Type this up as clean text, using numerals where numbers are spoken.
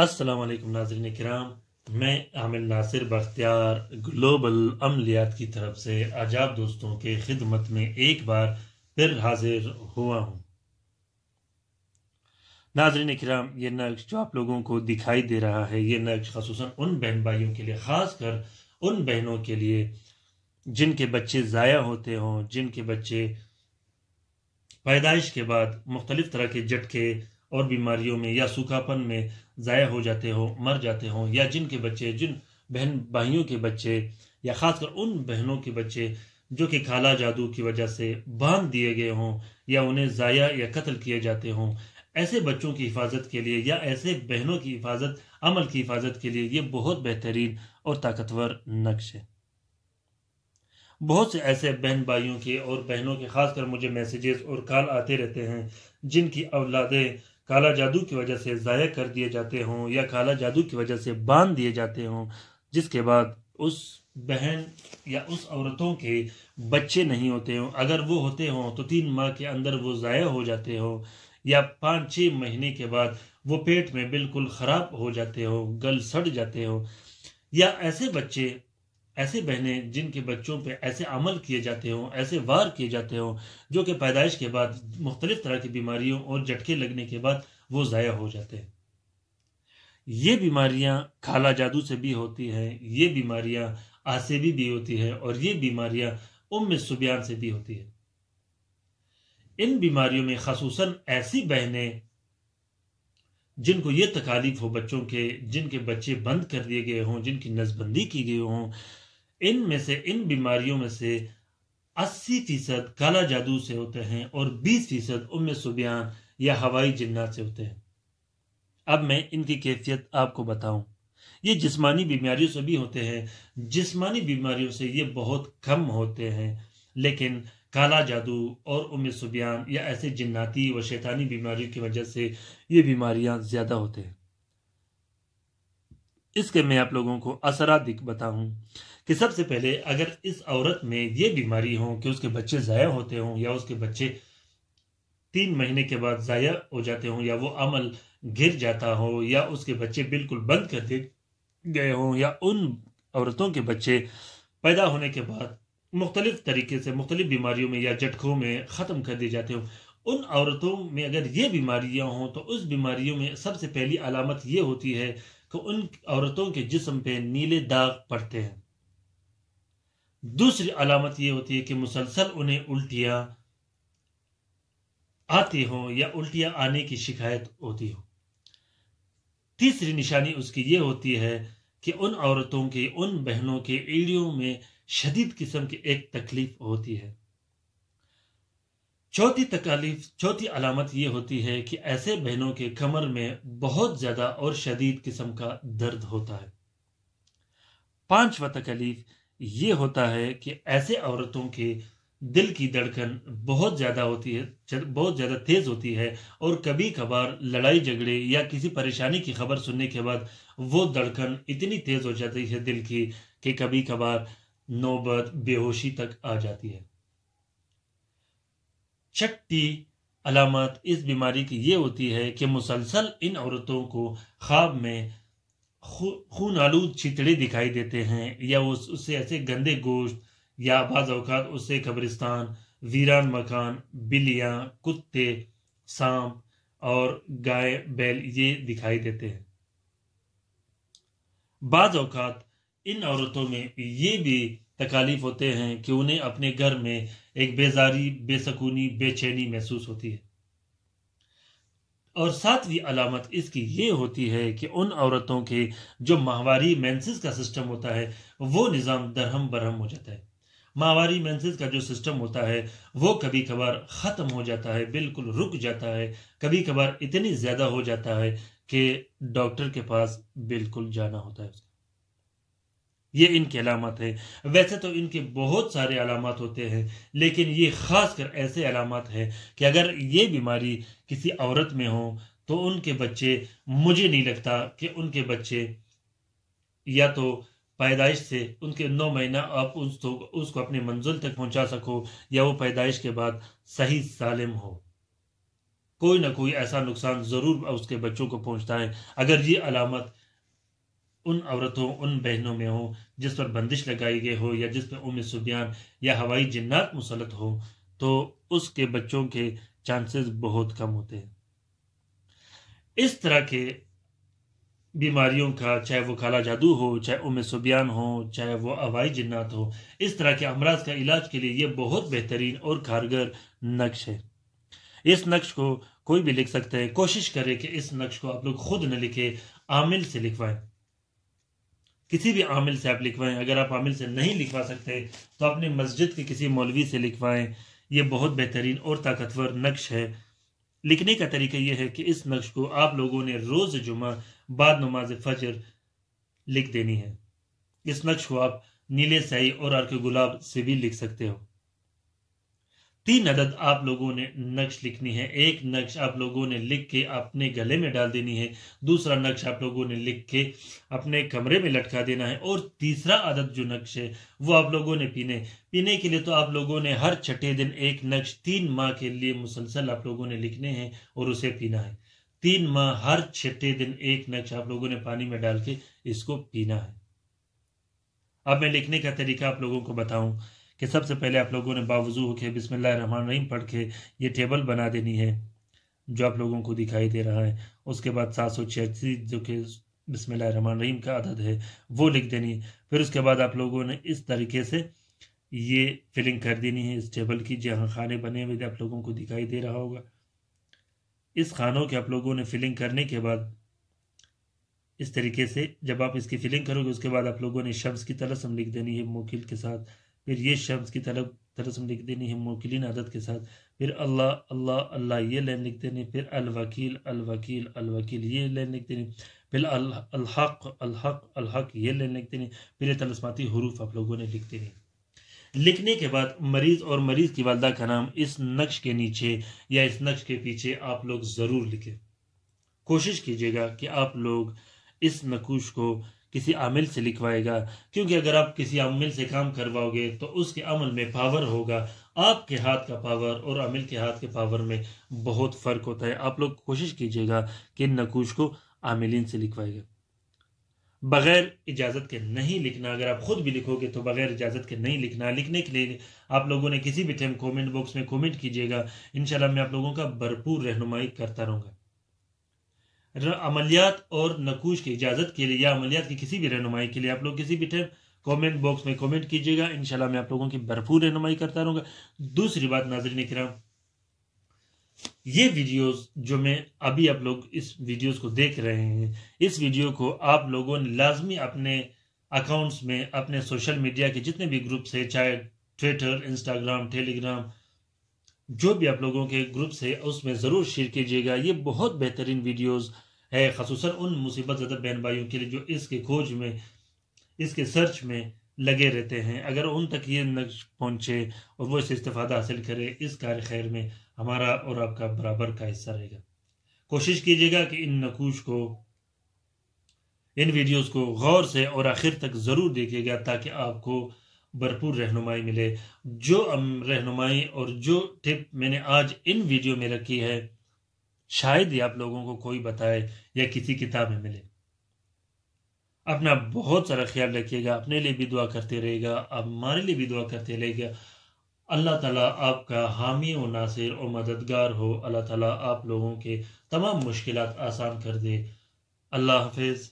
अस्सलाम वालेकुम नाज़रीन किराम, मैं आमिर नासिर बख्तियार ग्लोबल अमलियात की तरफ से आज आप दोस्तों के खिदमत में एक बार फिर हाजिर हुआ हूँ। नाज़रीन किराम, ये नक्श जो आप लोगों को दिखाई दे रहा है, ये नक्श ख़ुसूसन उन बहन भाइयों के लिए, ख़ास कर उन बहनों के लिए जिनके बच्चे ज़ाया होते हों, जिनके बच्चे पैदाइश के बाद मुख्तलिफ तरह के झटके और बीमारियों में या सूखापन में ज़ाया हो जाते हो, मर जाते हों, या जिनके बच्चे, जिन बहन भाइयों के बच्चे या ख़ासकर उन बहनों के बच्चे जो कि काला जादू की वजह से बांध दिए गए हों या उन्हें ज़ाया या कत्ल किए जाते हों, ऐसे बच्चों की हिफाजत के लिए या ऐसे बहनों की हिफाजत, अमल की हिफाजत के लिए ये बहुत बेहतरीन और ताकतवर नक्श है। बहुत से ऐसे बहन भाइयों के और बहनों के खासकर मुझे मैसेजेस और कॉल आते रहते हैं जिनकी औलादें काला जादू की वजह से ज़ाया कर दिए जाते हों या काला जादू की वजह से बांध दिए जाते हों, जिसके बाद उस बहन या उस औरतों के बच्चे नहीं होते हों। अगर वो होते हों तो 3 माह के अंदर वो ज़ाया हो जाते हों या 5-6 महीने के बाद वो पेट में बिल्कुल ख़राब हो जाते हो, गल सड़ जाते हो, या ऐसे बच्चे, ऐसे बहनें जिनके बच्चों पे ऐसे अमल किए जाते हों, ऐसे वार किए जाते हों जो कि पैदाइश के बाद मुख्तलिफ तरह की बीमारियों और झटके लगने के बाद वो ज़ाया हो जाते हैं। ये बीमारियां काला जादू से भी होती हैं, ये बीमारियां आसेबी भी होती है और ये बीमारियां उम्मे सुबियान से भी होती है। इन बीमारियों में ख़ासूसन ऐसी बहनें जिनको ये तकालीफ हो बच्चों के, जिनके बच्चे बंद कर दिए गए हों, जिनकी नसबंदी की गई हों, इनमें से, इन बीमारियों में से 80% काला जादू से होते हैं और 20% उम्मे सुबियान या हवाई जिन्नात से होते हैं। अब मैं इनकी कैफियत आपको बताऊं। ये जिस्मानी बीमारियों से भी होते हैं, जिस्मानी बीमारियों से ये बहुत कम होते हैं, लेकिन काला जादू और उम्मे सुबियान या ऐसे जिन्नाती व शैतानी बीमारियों की वजह से ये बीमारियां ज्यादा होते हैं। इसके मैं आप लोगों को असरात बताऊं कि सबसे पहले अगर इस औरत में ये बीमारी हो कि उसके बच्चे ज़ाया होते हों या उसके बच्चे 3 महीने के बाद ज़ाया हो जाते हों या वो अमल गिर जाता हो या उसके बच्चे बिल्कुल बंद कर दिए गए हों या उन औरतों के बच्चे पैदा होने के बाद मुख्तलिफ तरीके से मुख्तलिफ बीमारियों में या झटकों में ख़त्म कर दिए जाते हों, उन औरतों में अगर ये बीमारियां हों तो उस बीमारियों में सबसे पहली अलामत ये होती है कि उन औरतों के जिस्म पे नीले दाग पड़ते हैं। दूसरी अलामत ये होती है कि मुसलसल उन्हें उल्टियां आती हो या उल्टियां आने की शिकायत होती हो। तीसरी निशानी उसकी ये होती है कि उन औरतों के, उन बहनों के एड़ियों में शदीद किस्म की एक तकलीफ होती है। चौथी अलामत ये होती है कि ऐसे बहनों के कमर में बहुत ज्यादा और शदीद किस्म का दर्द होता है। 5वां तकलीफ ये होता है कि ऐसे औरतों के दिल की धड़कन बहुत ज्यादा होती है, बहुत ज्यादा तेज होती है और कभी कभार लड़ाई झगड़े या किसी परेशानी की खबर सुनने के बाद वो धड़कन इतनी तेज हो जाती है दिल की कि कभी कभार नौबत बेहोशी तक आ जाती है। 6ठी अलामत इस बीमारी की ये होती है कि मुसलसल इन औरतों को ख्वाब में खून आलूद चितड़े दिखाई देते हैं या उससे ऐसे गंदे गोश्त या बाज़ औक़ात उससे कब्रिस्तान, वीरान मकान, बिल्लियां, कुत्ते, सांप और गाय बैल ये दिखाई देते हैं। बाज़ औक़ात इन औरतों में ये भी तकालीफ होते हैं कि उन्हें अपने घर में एक बेजारी, बेसकूनी, बेचैनी महसूस होती है। और 7वीं अलामत इसकी ये होती है कि उन औरतों के जो माहवारी मेंसेस का सिस्टम होता है वो निज़ाम दरहम बरहम हो जाता है। माहवारी मेंसेस का जो सिस्टम होता है वो कभी कभार ख़त्म हो जाता है, बिल्कुल रुक जाता है, कभी कभार इतनी ज़्यादा हो जाता है कि डॉक्टर के पास बिल्कुल जाना होता है। ये इनकी अलामत है। वैसे तो इनके बहुत सारे अलामत होते हैं, लेकिन ये खासकर ऐसे अलामत है कि अगर ये बीमारी किसी औरत में हो तो उनके बच्चे, मुझे नहीं लगता कि उनके बच्चे या तो पैदाइश से उनके 9 महीना आप उसको अपने मंजिल तक पहुंचा सको या वो पैदाइश के बाद सही सालिम हो। کوئی نہ کوئی ایسا نقصان ضرور اس کے بچوں کو پہنچتا ہے۔ اگر یہ علامت ان عورتوں، ان بہنوں میں ہو جس پر بندش لگائی گئی ہو، یا جس پہ ام صبیان یا ہوائی جنات مسلط ہو، تو اس کے بچوں کے چانسز بہت کم ہوتے ہیں۔ اس طرح کے بیماریوں کا، چاہے وہ کالا جادو ہو، چاہے ام صبیان ہو، چاہے وہ ہوائی جنات ہو، اس طرح کے امراض کا علاج کے لیے یہ بہت بہترین اور کارگر نقش ہے۔ اس نقش کو کوئی بھی لکھ سکتا ہے۔ کوشش کرے کہ اس نقش کو آپ لوگ خود نہ لکھیں، عامل سے لکھوائیں، کسی بھی عامل سے آپ لکھوائیں۔ اگر آپ عامل سے نہیں لکھوا سکتے تو اپنے مسجد کے کسی مولوی سے لکھوائیں۔ یہ بہت بہترین اور طاقتور نقش ہے۔ لکھنے کا طریقہ یہ ہے کہ اس نقش کو آپ لوگوں نے روز جمعہ بعد نماز فجر لکھ دینی ہے۔ اس نقش کو آپ نیلے سیاہی اور ارک گلاب سے بھی لکھ سکتے ہو۔ 3 عدد آپ لوگوں نے نقش لکھنی ہے۔ ایک نقش آپ لوگوں نے لکھ کے اپنے گلے میں ڈال دینی ہے، دوسرا نقش آپ لوگوں نے لکھ کے اپنے کمرے میں لٹکا دینا ہے، اور تیسرا عدد جو نقش ہے وہ آپ لوگوں نے پینے کے لیے تو آپ لوگوں نے ہر چھٹے دن ایک نقش 3 ماہ کے لیے مسلسل آپ لوگوں نے لکھنے ہیں اور اسے پینا ہے۔ 3 ماہ ہر چھٹے دن ایک نقش آپ لوگوں نے پانی میں ڈال کے اس کو پینا ہے۔ اب میں لکھنے کا طریقہ آپ لوگوں کو بتاؤں کہ سب سے پہلے آپ لوگوں نے باوضو ہو کے بسم اللہ الرحمن الرحیم پڑھ کے یہ ٹیبل بنا دینی ہے جو آپ لوگوں کو دکھائی دے رہا ہے۔ اس کے بعد 786 جو کہ بسم اللہ الرحمن الرحیم کا عدد ہے وہ لکھ دینی ہے۔ پھر اس کے بعد آپ لوگوں نے اس طریقے سے یہ فلنگ کر دینی ہے اس ٹیبل کی، جہاں خانے بنے ہوئے آپ لوگوں کو دکھائی دے رہا ہوگا۔ اس خانوں کے آپ لوگوں نے فلنگ کرنے کے بعد اس طریقے سے جب آپ اس کی فلنگ کرو گے، اس کے بعد آپ لوگوں نے شمس کی طلسم لکھ دینی ہے موکل کے ساتھ، پھر یہ شمس کی طلسم لکھ دینی ہے موکلین عدد کے ساتھ، پھر اللہ اللہ اللہ یہ لین لکھ دینی، پھر الوکیل الوکیل الوکیل یہ لین لکھ دینی، پھر الحق الحق الحق یہ لین لکھ دینی، پھر یہ طلسماتی حروف آپ لوگوں نے لکھ دینی۔ لکھنے کے بعد مریض اور مریض کی والدہ کا نام اس نقش کے نیچے یا اس نقش کے پیچھے آپ لوگ ضرور لکھیں۔ کوشش کیجیے گا کہ آپ لوگ اس نقوش کو کسی عامل سے لکھوائے گا، کیونکہ اگر آپ کسی عامل سے کام کرواؤ گے تو اس کے عمل میں پاور ہوگا۔ آپ کے ہاتھ کا پاور اور عامل کے ہاتھ کے پاور میں بہت فرق ہوتا ہے۔ آپ لوگ کوشش کیجیے گا کہ ان نقوش کو عاملین سے لکھوائے گا، بغیر اجازت کے نہیں لکھنا۔ اگر آپ خود بھی لکھو گے تو بغیر اجازت کے نہیں لکھنا۔ لکھنے کے لیے آپ لوگوں نے کسی بھی ٹائم کومنٹ باکس میں کومنٹ کیجیے گا، انشاءاللہ میں آپ لوگوں کا بھرپور رہنمائی کرتا رہوں گا۔ عملیات اور نقوش کی اجازت کے لیے یا عملیات کی کسی بھی رہنمائی کے لیے آپ لوگ کسی بھی ٹائم کومنٹ باکس میں کومنٹ کیجیے گا، انشاءاللہ میں آپ لوگوں کی بھرپور رہنمائی کرتا رہوں گا۔ دوسری بات ناظرین کرام، یہ ویڈیوز جو میں ابھی آپ لوگ اس ویڈیوز کو دیکھ رہے ہیں، اس ویڈیو کو آپ لوگوں نے لازمی اپنے اکاؤنٹس میں، اپنے سوشل میڈیا کے جتنے بھی گروپس ہیں، چاہے ٹویٹر، انسٹاگرام، ٹیلی گرام، جو بھی آپ لوگوں کے گروپس ہیں اس میں ضرور شیئر کیجیے گا۔ یہ بہت بہترین ویڈیوز ہے، خصوصاً ان مصیبت زدہ بہن بھائیوں کے لیے جو اس کے کھوج میں، اس کے سرچ میں لگے رہتے ہیں۔ اگر ان تک یہ نقش پہنچے اور وہ اس سے استفادہ حاصل کرے، اس کار خیر میں ہمارا اور آپ کا برابر کا حصہ رہے گا۔ کوشش کیجیے گا کہ ان نقوش کو، ان ویڈیوز کو غور سے اور آخر تک ضرور دیکھیے گا تاکہ آپ کو بھرپور رہنمائی ملے۔ جو رہنمائی اور جو ٹپ میں نے آج ان ویڈیو میں رکھی ہے شاید ہی آپ لوگوں کو کوئی بتائے یا کسی کتاب میں ملے۔ اپنا بہت سارا خیال رکھیے گا، اپنے لیے بھی دعا کرتے رہے گا، ہمارے لیے بھی دعا کرتے رہے گا۔ اللہ تعالیٰ آپ کا حامی و ناصر و مددگار ہو۔ اللہ تعالیٰ آپ لوگوں کے تمام مشکلات آسان کر دے۔ اللہ حافظ۔